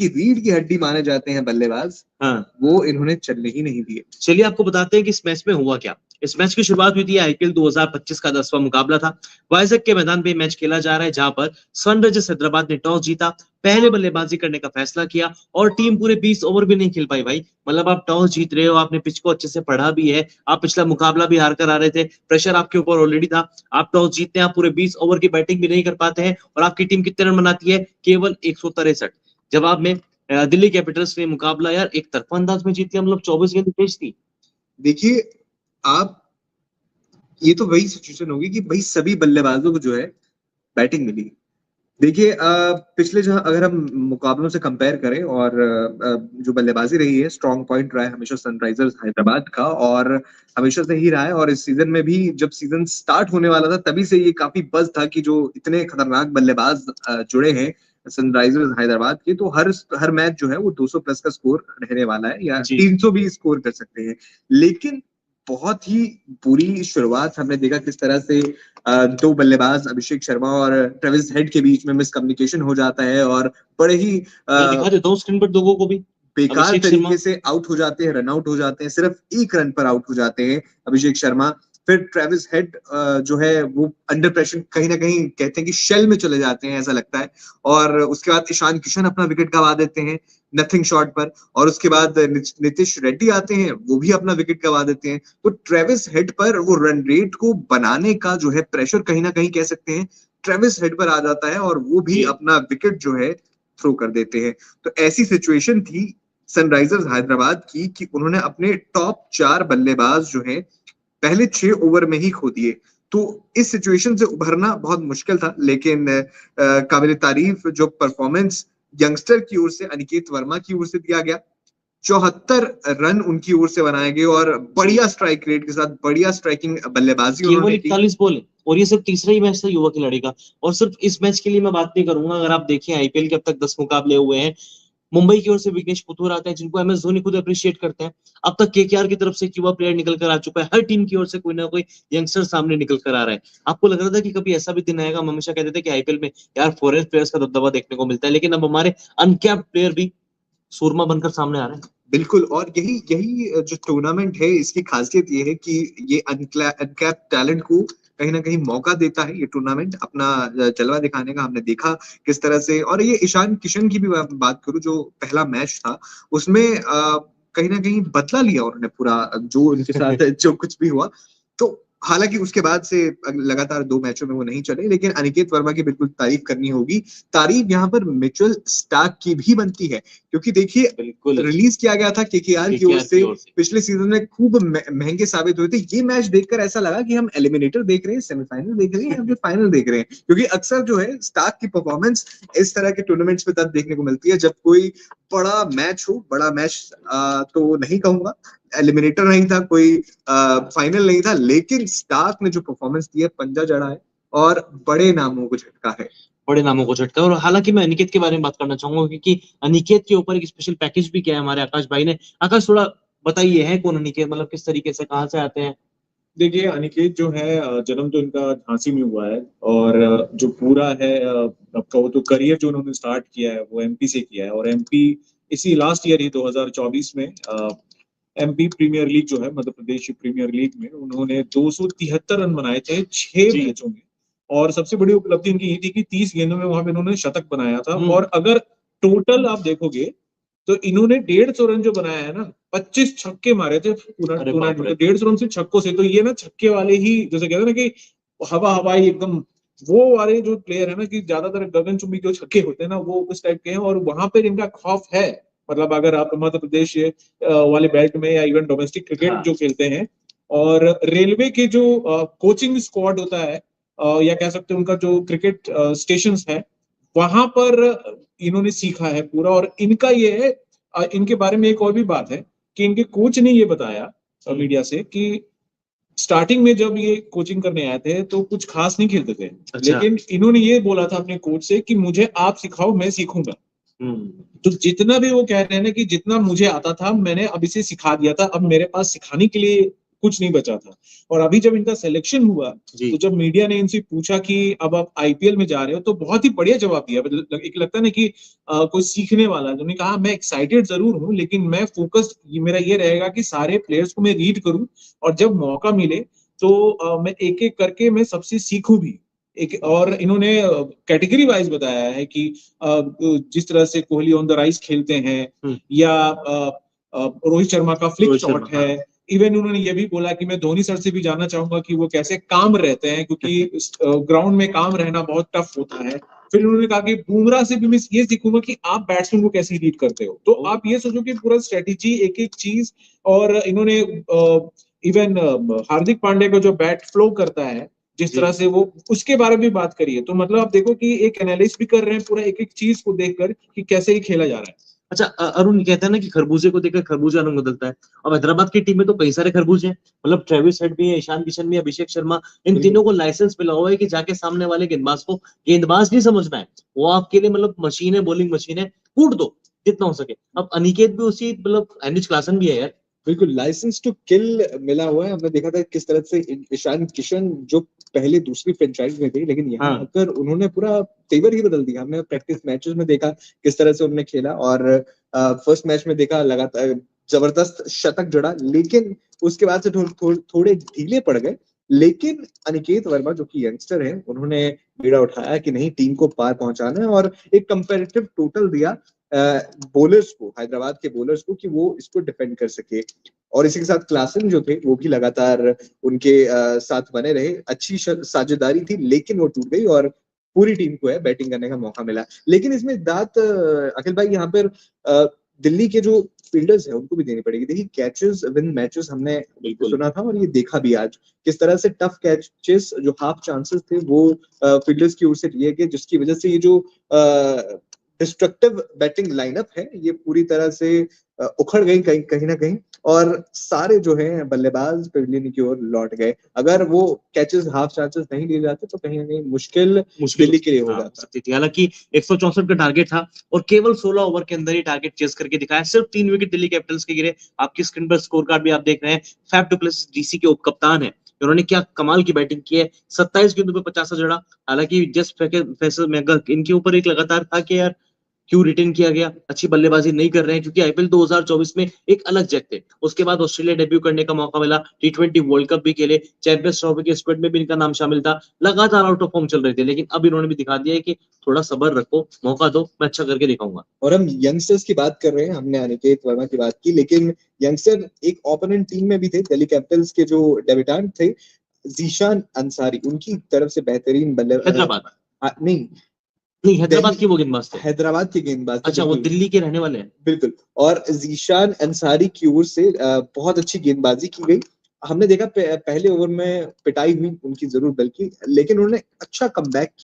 कि रीढ़ की हड्डी माने जाते हैं बल्लेबाज, हाँ, वो इन्होंने चलने ही नहीं दिए। चलिए आपको बताते हैं कि इस मैच में हुआ क्या। इस मैच की शुरुआत हुई थी, आईपीएल 2025 का 10वां मुकाबला था। वाइजैक के मैदान पे मैच खेला जा रहा है, जहां पर सनराइजर्स हैदराबाद ने टॉस जीता, पहले बल्लेबाजी करने का फैसला किया और टीम पूरे 20 ओवर भी नहीं खेल पाई भाई। मतलब आप टॉस जीत रहे हो, आपने पिच को अच्छे से पढ़ा भी है, आप पिछला मुकाबला भी हार कर आ रहे थे, प्रेशर आपके ऊपर ऑलरेडी था, आप टॉस जीतते हैं, आप पूरे 20 ओवर की बैटिंग भी नहीं कर पाते हैं और आपकी टीम कितने रन बनाती है, केवल 163। जवाब में दिल्ली कैपिटल्स ने मुकाबला यार एक तरफा अंदाज में जीत लिया, मतलब 24 गेंद तेज थी। देखिए, आप ये तो वही सिचुएशन होगी कि भाई सभी बल्लेबाजों को जो है बैटिंग मिली। देखिए, पिछले जो अगर हम मुकाबलों से कंपेयर करें और जो बल्लेबाजी रही है, स्ट्रॉन्ग पॉइंट रहा है हमेशा सनराइजर्स हैदराबाद का, और हमेशा से ही रहा है। और इस सीजन में भी जब सीजन स्टार्ट होने वाला था तभी से ये काफी बज़ था कि जो इतने खतरनाक बल्लेबाज जुड़े हैं सनराइजर्स हैदराबाद के, तो हर मैच जो है वो 200 प्लस का स्कोर रहने वाला है, या 300 भी स्कोर कर सकते हैं। लेकिन बहुत ही बुरी शुरुआत हमने देखा किस तरह से दो बल्लेबाज अभिषेक शर्मा और ट्रेविस हेड के बीच में मिसकम्युनिकेशन हो जाता है और बड़े ही मैं दिखा देता हूँ स्क्रीन पर लोगों को भी। बेकार अभिषेक शर्मा तरीके से आउट हो जाते हैं, रन आउट हो जाते हैं, सिर्फ एक रन पर आउट हो जाते हैं अभिषेक शर्मा। फिर ट्रेविस हेड जो है वो अंडर प्रेशर कहीं ना कहीं कहते हैं कि शेल में चले जाते हैं, ऐसा लगता है। और उसके बाद ईशान किशन अपना विकेट गंवा देते हैं नथिंग शॉट पर, और उसके बाद नीतीश रेड्डी आते हैं, वो भी अपना विकेट गंवा देते हैं। तो ट्रेविस हेड पर वो रन रेट को बनाने का जो है प्रेशर कहीं ना कहीं कह सकते हैं ट्रेविस हेड पर आ जाता है, और वो भी अपना विकेट जो है थ्रो कर देते हैं। तो ऐसी सिचुएशन थी सनराइजर्स हैदराबाद की कि उन्होंने अपने टॉप 4 बल्लेबाज जो है पहले 6 ओवर में ही खो दिए। तो इस सिचुएशन से उभरना बहुत मुश्किल था, लेकिन काबिल तारीफ जो परफॉर्मेंस यंगस्टर की ओर से अनिकेत वर्मा की ओर से दिया गया, 74 रन उनकी ओर से बनाए गए और बढ़िया स्ट्राइक रेट के साथ बढ़िया स्ट्राइकिंग बल्लेबाजी केवल उन्होंने की। 41 बॉल है और ये सिर्फ तीसरा ही मैच था युवा खिलाड़ी का। और सिर्फ इस मैच के लिए मैं बात नहीं करूंगा, अगर आप देखें आईपीएल के अब तक 10 मुकाबले हुए हैं, मुंबई की ओर से विघ्नेश पुथुर आते हैं, जिनको एमएस धोनी खुद अप्रिशिएट करते हैं। अब तक केकेआर की तरफ से एक युवा प्लेयर निकल कर आ चुका है, हर टीम की ओर से कोई ना कोई यंगस्टर सामने निकल कर आ रहा है। आपको लग रहा था कि कभी ऐसा भी दिन आएगा, हम हमेशा कहते थे कि आईपीएल में यार फॉरेन प्लेयर्स का दबदबा देखने को मिलता है, लेकिन अब हमारे अनकैप्ड प्लेयर भी सूरमा बनकर सामने आ रहे हैं। बिल्कुल, और यही यही जो टूर्नामेंट है इसकी खासियत ये है कि ये अनकैप टैलेंट को कहीं ना कहीं मौका देता है। ये टूर्नामेंट अपना जलवा दिखाने का हमने देखा किस तरह से। और ये ईशान किशन की भी बात करूं, जो पहला मैच था उसमें कहीं ना कहीं बदला लिया उन्होंने पूरा, जो उनके साथ जो कुछ भी हुआ। तो हालांकि उसके बाद से लगातार 2 मैचों में वो नहीं चले, लेकिन अनिकेत वर्मा की बिल्कुल तारीफ करनी होगी। तारीफ यहाँ पर मिचेल स्टार्क की भी बनती है, क्योंकि देखिए रिलीज किया गया था केकेआर की ओर से, पिछले सीजन में खूब महंगे साबित हुए थे। ये मैच देखकर ऐसा लगा कि हम एलिमिनेटर देख रहे हैं, सेमीफाइनल देख रहे हैं या फिर फाइनल देख रहे हैं, क्योंकि अक्सर जो है स्टार्क की परफॉर्मेंस इस तरह के टूर्नामेंट्स में तब देखने को मिलती है जब कोई बड़ा मैच हो। बड़ा मैच तो नहीं कहूंगा, एलिमिनेटर नहीं था, कोई फाइनल नहीं था, लेकिन स्टार्क ने जो परफॉर्मेंस दी है पंजा जड़ा है और बड़े नामों को झटका है। बड़े नामों को झटका। और हालांकि मैं अनिकेत के बारे में बात करना चाहूंगा, क्योंकि अनिकेत के ऊपर एक स्पेशल पैकेज भी किया है हमारे आकाश भाई ने। आकाश, थोड़ा बताइए है कौन अनिकेत, मतलब किस तरीके से, कहाँ से आते हैं? देखिए, अनिकेत जो है जन्म तो इनका झांसी में हुआ है, और जो पूरा है आपका वो तो करियर जो उन्होंने स्टार्ट किया है वो एमपी से किया है। और एमपी इसी लास्ट ईयर ही 2024 में एमपी प्रीमियर लीग जो है, मध्य प्रदेश प्रीमियर लीग में उन्होंने 273 रन बनाए थे 6 मैचों में। और सबसे बड़ी उपलब्धि इनकी ये थी कि 30 गेंदों में वहां पे इन्होंने शतक बनाया था। और अगर टोटल आप देखोगे तो इन्होंने 150 रन जो बनाया है ना, 25 छक्के मारे थे पूरा टूर्नामेंट में, 150 रन से छक्कों से। तो ये ना छक्के वाले ही, जैसे कहते हैं ना कि हवा हवाई एकदम, वो वाले जो प्लेयर है ना कि ज्यादातर गगनचुंबी जो छक्के होते हैं ना, वो उस टाइप के हैं। और वहां पर इनका खौफ है, मतलब अगर आप मध्य प्रदेश वाले बेल्ट में या इवन डोमेस्टिक क्रिकेट जो खेलते हैं, और रेलवे के जो कोचिंग स्क्वाड होता है, या कह सकते हैं उनका जो क्रिकेट स्टेशन है, वहां पर इन्होंने सीखा है पूरा। और इनका ये है, इनके बारे में एक और भी बात है कि इनके कोच ने ये बताया मीडिया से कि स्टार्टिंग में जब ये कोचिंग करने आए थे तो कुछ खास नहीं खेलते थे। लेकिन इन्होंने ये बोला था अपने कोच से कि मुझे आप सिखाओ, मैं सीखूंगा। तो जितना भी वो कह रहे हैं ना कि जितना मुझे आता था मैंने अब इसे सिखा दिया था, अब मेरे पास सिखाने के लिए कुछ नहीं बचा था। और अभी जब इनका सिलेक्शन हुआ जी तो जब मीडिया ने इनसे पूछा कि अब आप आईपीएल में जा रहे हो, तो बहुत ही बढ़िया जवाब दिया। एक लगता है ना कि कोई सीखने वाला है। उन्होंने कहा मैं एक्साइटेड जरूर हूँ, लेकिन मैं फोकस मेरा ये रहेगा कि सारे प्लेयर्स को मैं रीड करूँ, और जब मौका मिले तो मैं एक एक करके मैं सबसे सीखूं भी। एक और इन्होंने कैटेगरी वाइज बताया है कि जिस तरह से कोहली ऑन द राइज खेलते हैं, या रोहित शर्मा का फ्लिक रोहित शॉट शर्मा, है। हाँ। इवन उन्होंने ये भी बोला कि मैं धोनी सर से भी जानना चाहूंगा कि वो कैसे काम रहते हैं, क्योंकि ग्राउंड में काम रहना बहुत टफ होता है। फिर उन्होंने कहा कि बुमराह से भी मैं ये सीखूंगा कि आप बैट्समैन को कैसे लीड करते हो। तो आप ये सोचो कि पूरा स्ट्रेटेजी, एक एक चीज। और इन्होंने इवन हार्दिक पांड्या का जो बैट फ्लो करता है, जिस जी तरह से वो, उसके बारे में भी बात करिए। तो मतलब आप देखो कि एक एनालिस्ट भी कर रहे हैं पूरा एक एक चीज को देखकर कि कैसे ही खेला जा रहा है। अच्छा, अरुण ये कहता है ना कि खरबूजे को देखकर खरबूजा रंग बदलता है। अब हैदराबाद की टीम में तो कई सारे खरबूजे हैं, मतलब ट्रेविस हेड भी है, ईशान किशन भी है, अभिषेक शर्मा। इन बिल्कुल। तीनों को लाइसेंस मिला हुआ है कि जाके सामने वाले गेंदबाज को गेंदबाज नहीं समझना है, वो आपके लिए मतलब मशीन है, बॉलिंग मशीन है, कूट दो जितना हो सके। अब अनिकेत भी उसी मतलब एनिच क्लासन भी है यार। बिल्कुल लाइसेंस टू किल मिला हुआ है। हमने देखा था किस तरह से ईशान किशन जो पहले दूसरी फ्रेंचाइज में थे, लेकिन यहाँ हाँ आकर उन्होंने पूरा तेवर ही बदल दिया। हमने प्रैक्टिस मैचेस में देखा किस तरह से उन्होंने खेला, और फर्स्ट मैच में देखा लगातार जबरदस्त शतक जड़ा, लेकिन उसके बाद से थोड़े ढीले पड़ गए। लेकिन अनिकेत वर्मा जो कि यंगस्टर है, उन्होंने बीड़ा उठाया कि नहीं, टीम को पार पहुंचाना है, और एक कंपेरेटिव टोटल दिया बॉलर्स को, हैदराबाद के बॉलर्स को, कि वो इसको डिफेंड कर सके। और इसी के साथ क्लासन जो थे वो भी लगातार उनके साथ बने रहे। अच्छी साझेदारी थी, लेकिन वो टूट गई और पूरी टीम को है बैटिंग करने का मौका मिला। लेकिन इसमें दाद अखिल भाई यहाँ पर दिल्ली के जो फील्डर्स हैं उनको भी देनी पड़ेगी। देखिए कैचेस विन मैचेस हमने बिल्कुल। सुना था, और ये देखा भी आज किस तरह से टफ कैचेस जो हाफ चांसेस थे वो फील्डर्स की ओर से लिए गए, जिसकी वजह से ये जो डिस्ट्रक्टिव बैटिंग लाइनअप है ये पूरी तरह से उखड़ गई कहीं ना कहीं, और सारे जो है बल्लेबाज पवेलियन की ओर लौट गए। अगर वो कैचेस हाफ चांसेस नहीं लिए जाते तो कहीं ना कहीं मुश्किल दिल्ली के लिए हो हाँ, जाता। सकती थी। हालांकि 164 का टारगेट था और केवल 16 ओवर के अंदर ही टारगेट चेस करके दिखाया। सिर्फ 3 विकेट दिल्ली कैपिटल्स के गिरे। आपकी स्क्रीन पर स्कोर कार्ड भी आप देख रहे हैं। फैफ डु प्लेसिस डीसी के उप कप्तान है, उन्होंने क्या कमाल की बैटिंग की है। 27 गेंदों पे 50 जड़ा। हालांकि जस्ट फैसल में इनके ऊपर एक लगातार था कि यार क्यों रिटेन किया गया, अच्छी बल्लेबाजी नहीं कर रहे हैं, क्योंकि आईपीएल 2024 में एक अलग जग थे। उसके बाद ऑस्ट्रेलिया डेब्यू करने का मौका मिला, टी20 वर्ल्ड कप भी खेले, चैंपियंस ट्रॉफी के स्क्वाड में भी इनका नाम शामिल था। लगातार आउट ऑफ फॉर्म चल रहे थे, लेकिन अब इन्होंने भी दिखा दिया है कि थोड़ा सब्र रखो, मौका दो, मैं अच्छा करके दिखाऊंगा। और हम यंगस्टर्स की बात कर रहे हैं, हमने अनिकेत वर्मा की बात की, लेकिन यंगस्टर एक ओपोनेंट टीम में भी थे। दिल्ली कैपिटल्स के जो डेब्यूटेंट थे जीशान अंसारी, उनकी तरफ से बेहतरीन हैदराबाद नहीं, नहीं, हैदराबाद दिल्ली की वो गेंदबाज थे। हैदराबाद के गेंदबाज थे। अच्छा, वो दिल्ली के रहने वाले हैं। बिल्कुल। और जीशान अंसारी की ओर से बहुत अच्छी गेंदबाजी की गई। हमने देखा पहले ओवर में पिटाई हुई उनकी जरूर, बल्कि लेकिन उन्होंने अच्छा कमबैक